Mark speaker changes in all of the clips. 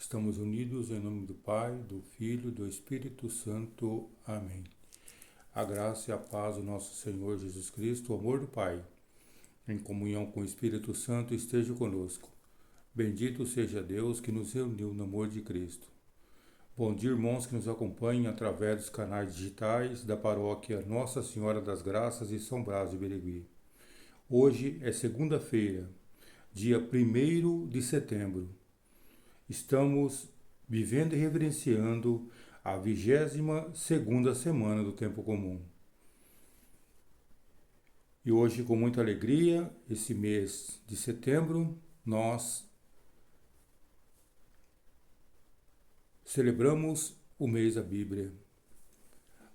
Speaker 1: Estamos unidos em nome do Pai, do Filho e do Espírito Santo. Amém. A graça e a paz do nosso Senhor Jesus Cristo, o amor do Pai, em comunhão com o Espírito Santo, esteja conosco. Bendito seja Deus que nos reuniu no amor de Cristo. Bom dia, irmãos que nos acompanham através dos canais digitais da paróquia Nossa Senhora das Graças e São Brás de Birigui. Hoje é segunda-feira, dia 1º de setembro. Estamos vivendo e reverenciando a 22ª semana do Tempo Comum. E hoje, com muita alegria, esse mês de setembro, nós celebramos o mês da Bíblia.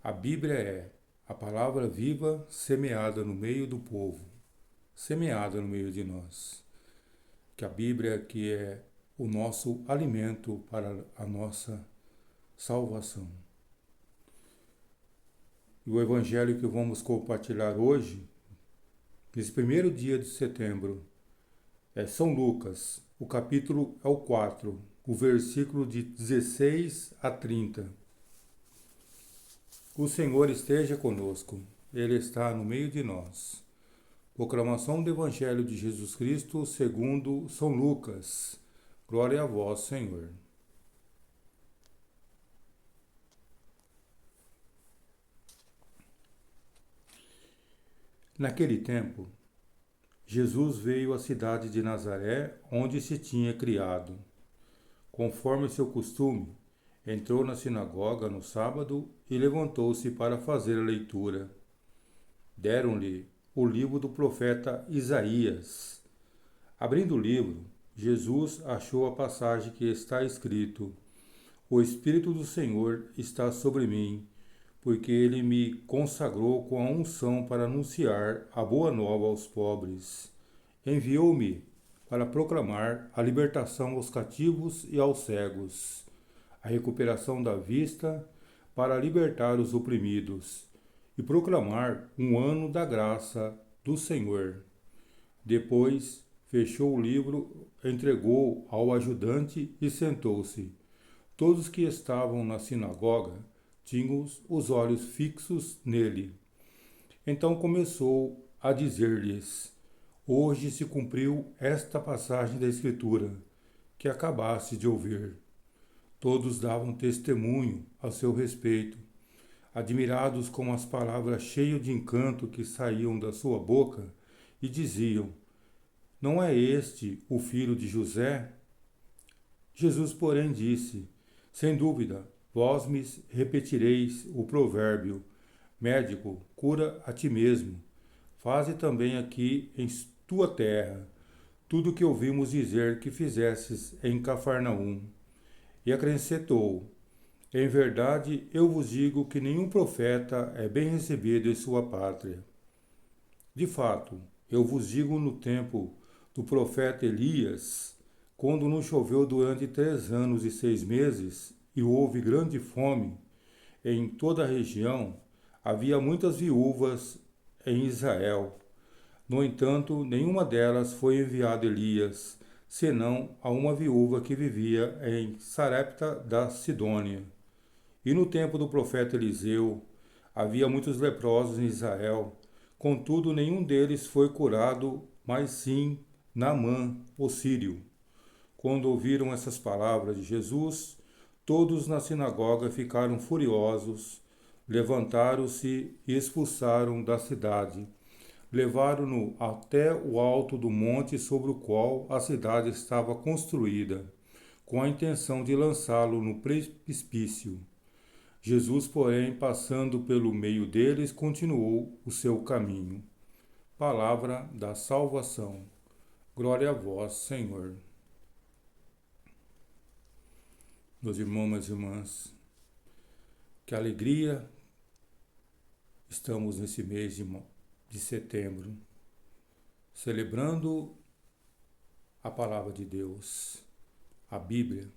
Speaker 1: A Bíblia é a palavra viva semeada no meio do povo, semeada no meio de nós. Que a Bíblia que é o nosso alimento para a nossa salvação. E o evangelho que vamos compartilhar hoje, nesse primeiro dia de setembro, é São Lucas, o capítulo é o 4, o versículo de 16 a 30. O Senhor esteja conosco, Ele está no meio de nós. Proclamação do Evangelho de Jesus Cristo segundo São Lucas. Glória a vós, Senhor. Naquele tempo, Jesus veio à cidade de Nazaré, onde se tinha criado. Conforme seu costume, entrou na sinagoga no sábado e levantou-se para fazer a leitura. Deram-lhe o livro do profeta Isaías. Abrindo o livro, Jesus achou a passagem que está escrito: O Espírito do Senhor está sobre mim, porque ele me consagrou com a unção para anunciar a boa nova aos pobres. Enviou-me para proclamar a libertação aos cativos e aos cegos, a recuperação da vista, para libertar os oprimidos, e proclamar um ano da graça do Senhor. Depois, fechou o livro, entregou ao ajudante e sentou-se. Todos que estavam na sinagoga tinham os olhos fixos nele. Então começou a dizer-lhes: Hoje se cumpriu esta passagem da Escritura, que acabaste de ouvir. Todos davam testemunho a seu respeito, admirados com as palavras cheias de encanto que saíam da sua boca, e diziam: Não é este o filho de José? Jesus, porém, disse: Sem dúvida, vós me repetireis o provérbio: Médico, cura a ti mesmo. Faze também aqui em tua terra tudo o que ouvimos dizer que fizestes em Cafarnaum. E acrescentou: Em verdade, eu vos digo que nenhum profeta é bem recebido em sua pátria. De fato, eu vos digo, no tempo do profeta Elias, quando não choveu durante 3 anos e 6 meses, e houve grande fome em toda a região, havia muitas viúvas em Israel. No entanto, nenhuma delas foi enviada a Elias, senão a uma viúva que vivia em Sarepta da Sidônia. E no tempo do profeta Eliseu, havia muitos leprosos em Israel, contudo nenhum deles foi curado, mas sim Naamã, o sírio. Quando ouviram essas palavras de Jesus, todos na sinagoga ficaram furiosos, levantaram-se e expulsaram da cidade. Levaram-no até o alto do monte sobre o qual a cidade estava construída, com a intenção de lançá-lo no precipício. Jesus, porém, passando pelo meio deles, continuou o seu caminho. Palavra da salvação. Glória a vós, Senhor. Meus irmãos, minhas irmãs, que alegria estamos nesse mês de setembro, celebrando a palavra de Deus. A Bíblia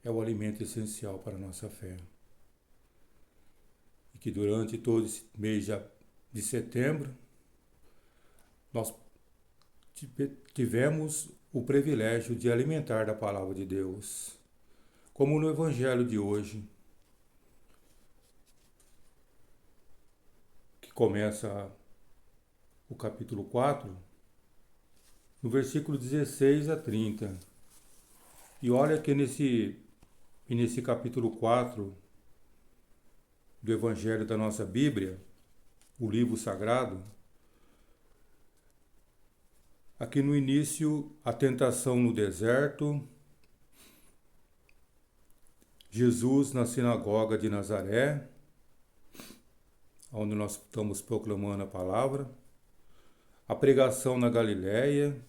Speaker 1: é o alimento essencial para a nossa fé. E que durante todo esse mês de setembro, nós tivemos o privilégio de alimentar da palavra de Deus, como no Evangelho de hoje, que começa o capítulo 4, no versículo 16 a 30. E olha que nesse capítulo 4 do Evangelho da nossa Bíblia, o livro sagrado, aqui no início, a tentação no deserto, Jesus na sinagoga de Nazaré, onde nós estamos proclamando a palavra, a pregação na Galiléia,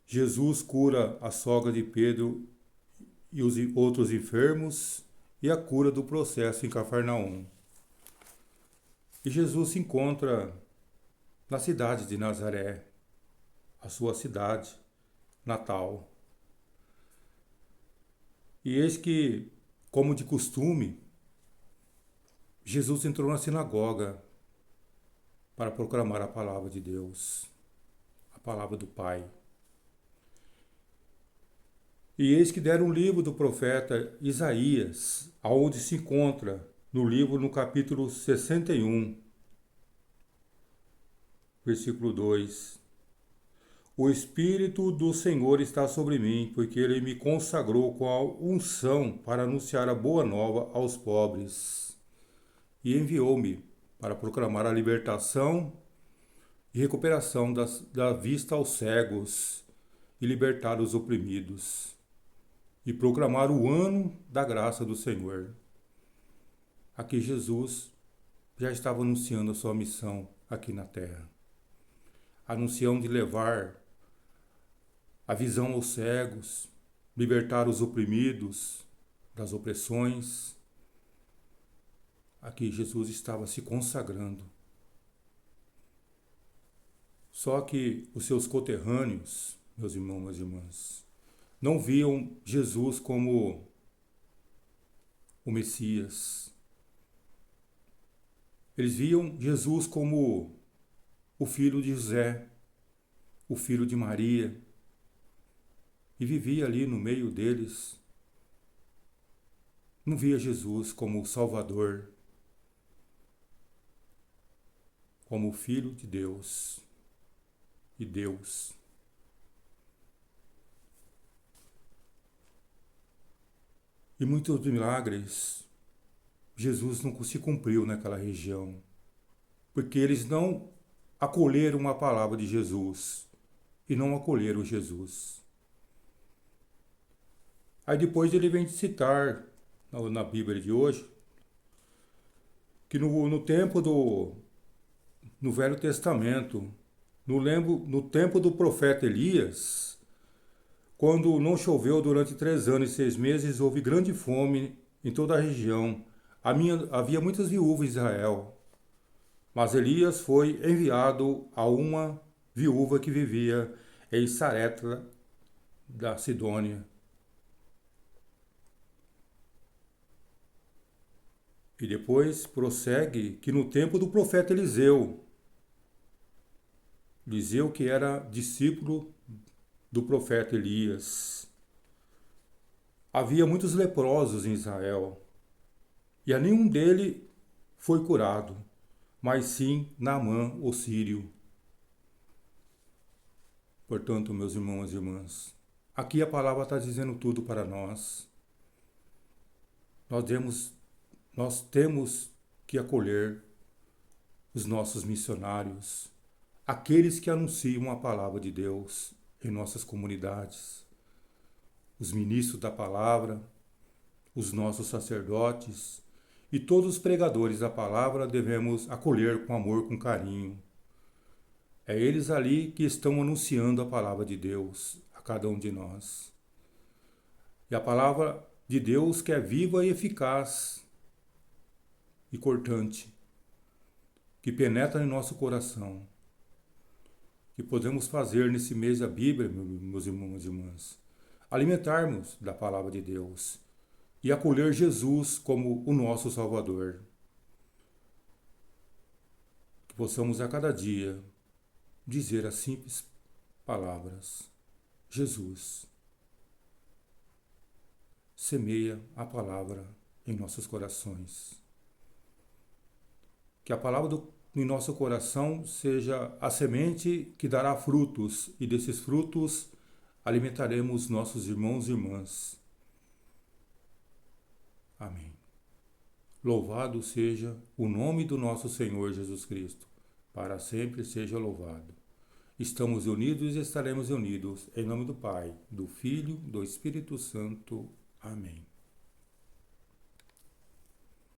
Speaker 1: Jesus cura a sogra de Pedro e os outros enfermos e a cura do processo em Cafarnaum. E Jesus se encontra na cidade de Nazaré, a sua cidade natal. E eis que, como de costume, Jesus entrou na sinagoga para proclamar a palavra de Deus, a palavra do Pai. E eis que deram um livro do profeta Isaías, aonde se encontra no livro no capítulo 61, versículo 2. O Espírito do Senhor está sobre mim, porque Ele me consagrou com a unção para anunciar a boa nova aos pobres. E enviou-me para proclamar a libertação e recuperação da vista aos cegos e libertar os oprimidos. E proclamar o ano da graça do Senhor. Aqui Jesus já estava anunciando a sua missão aqui na terra. Anunciando de levar a visão aos cegos, libertar os oprimidos das opressões. Aqui Jesus estava se consagrando. Só que os seus conterrâneos, meus irmãos e minhas irmãs, não viam Jesus como o Messias. Eles viam Jesus como o filho de José, o filho de Maria, e vivia ali no meio deles. Não via Jesus como o Salvador, como o Filho de Deus e Deus. E muitos milagres Jesus não se cumpriu naquela região, porque eles não acolheram a palavra de Jesus e não acolheram Jesus. Aí depois ele vem citar na Bíblia de hoje que no tempo no Velho Testamento, no tempo do profeta Elias, quando não choveu durante 3 anos e 6 meses, houve grande fome em toda a região. Havia muitas viúvas em Israel, mas Elias foi enviado a uma viúva que vivia em Sarepta da Sidônia. E depois prossegue que no tempo do profeta Eliseu, que era discípulo do profeta Elias, havia muitos leprosos em Israel, e a nenhum dele foi curado, mas sim Naamã, o sírio. Portanto, meus irmãos e irmãs, aqui a palavra está dizendo tudo para nós. Nós temos que acolher os nossos missionários, aqueles que anunciam a palavra de Deus em nossas comunidades, os ministros da palavra, os nossos sacerdotes e todos os pregadores da palavra devemos acolher com amor, com carinho. É eles ali que estão anunciando a palavra de Deus a cada um de nós. E a palavra de Deus que é viva e eficaz e cortante, que penetra em nosso coração. Que podemos fazer nesse mês da Bíblia, meus irmãos e irmãs, alimentarmos da palavra de Deus e acolher Jesus como o nosso Salvador. Que possamos a cada dia dizer as simples palavras: Jesus semeia a palavra em nossos corações. Que a palavra em nosso coração seja a semente que dará frutos, e desses frutos alimentaremos nossos irmãos e irmãs. Amém. Louvado seja o nome do nosso Senhor Jesus Cristo. Para sempre seja louvado. Estamos unidos e estaremos unidos. Em nome do Pai, do Filho, do Espírito Santo. Amém.